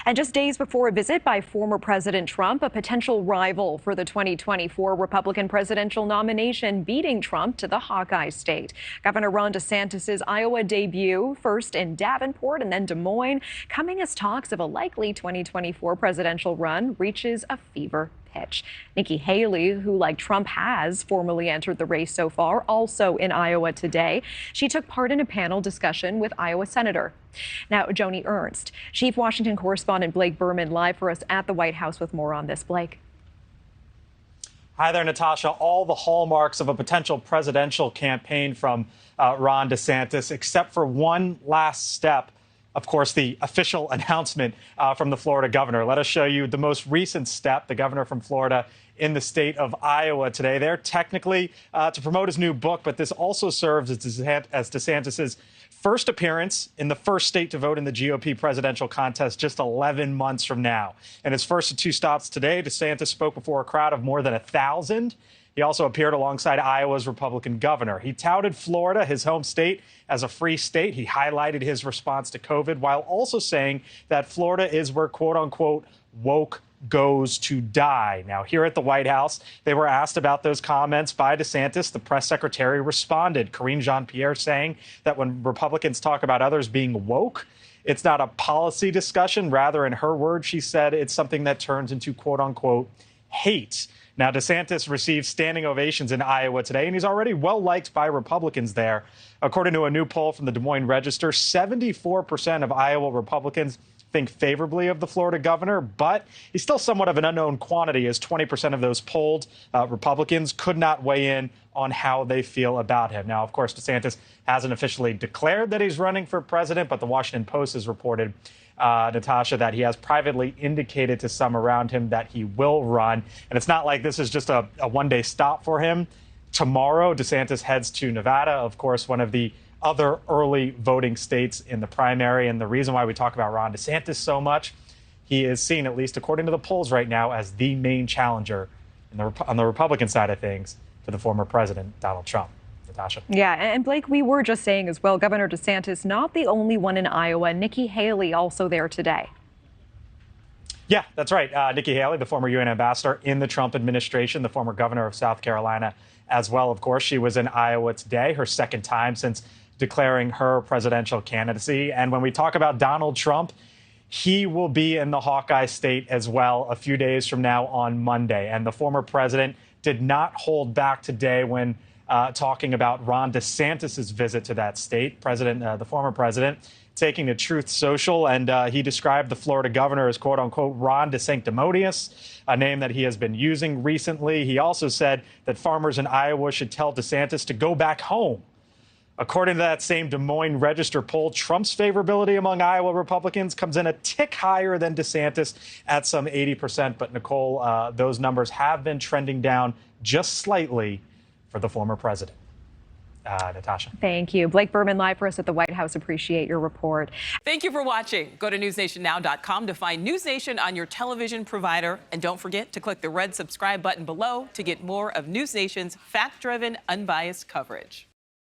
And just days before a visit by former President Trump, a potential rival for the 2024 Republican presidential nomination, beating Trump to the Hawkeye state. Governor Ron DeSantis' Iowa debut, first in Davenport and then Des Moines, coming as talks of a likely 2024 presidential run reaches a fever pitch. Nikki Haley, who like Trump has formally entered the race so far, also in Iowa today. She took part in a panel discussion with Iowa Senator. Now, Joni Ernst, Chief Washington correspondent Blake Berman live for us at the White House with more on this. Blake. Hi there, Natasha. All the hallmarks of a potential presidential campaign from Ron DeSantis, except for one last step. Of course, the official announcement from the Florida governor. Let us show you the most recent step. The governor from Florida in the state of Iowa today. They're technically to promote his new book, but this also serves as DeSantis' first appearance in the first state to vote in the GOP presidential contest just 11 months from now. And his first of two stops today, DeSantis spoke before a crowd of more than 1,000. He also appeared alongside Iowa's Republican governor. He touted Florida, his home state, as a free state. He highlighted his response to COVID while also saying that Florida is where, quote unquote, woke goes to die. Now, here at the White House, they were asked about those comments by DeSantis. The press secretary responded, Karine Jean-Pierre, saying that when Republicans talk about others being woke, it's not a policy discussion. Rather, in her words, she said it's something that turns into, quote unquote, hate. Now, DeSantis received standing ovations in Iowa today, and he's already well-liked by Republicans there. According to a new poll from the Des Moines Register, 74% of Iowa Republicans think favorably of the Florida governor, but he's still somewhat of an unknown quantity, as 20% of those polled Republicans could not weigh in on how they feel about him. Now, of course, DeSantis hasn't officially declared that he's running for president, but the Washington Post has reported, Natasha, that he has privately indicated to some around him that he will run. And it's not like this is just a one-day stop for him. Tomorrow, DeSantis heads to Nevada, of course, one of the other early voting states in the primary. And the reason why we talk about Ron DeSantis so much, he is seen, at least according to the polls right now, as the main challenger on the Republican side of things to the former president, Donald Trump. Natasha. Yeah, and Blake, we were just saying as well, Governor DeSantis, not the only one in Iowa. Nikki Haley also there today. Yeah, that's right. Nikki Haley, the former UN ambassador in the Trump administration, the former governor of South Carolina as well, of course. She was in Iowa today, her second time since declaring her presidential candidacy. And when we talk about Donald Trump, he will be in the Hawkeye state as well a few days from now on Monday. And the former president did not hold back today when talking about Ron DeSantis' visit to that state. The former president, taking to Truth Social, and he described the Florida governor as, quote unquote, Ron DeSanctimonious, a name that he has been using recently. He also said that farmers in Iowa should tell DeSantis to go back home. According to that same Des Moines Register poll, Trump's favorability among Iowa Republicans comes in a tick higher than DeSantis at some 80%. But Nichole, those numbers have been trending down just slightly for the former president. Natasha. Thank you. Blake Berman live for us at the White House. Appreciate your report. Thank you for watching. Go to newsnationnow.com to find NewsNation on your television provider. And don't forget to click the red subscribe button below to get more of NewsNation's fact-driven, unbiased coverage.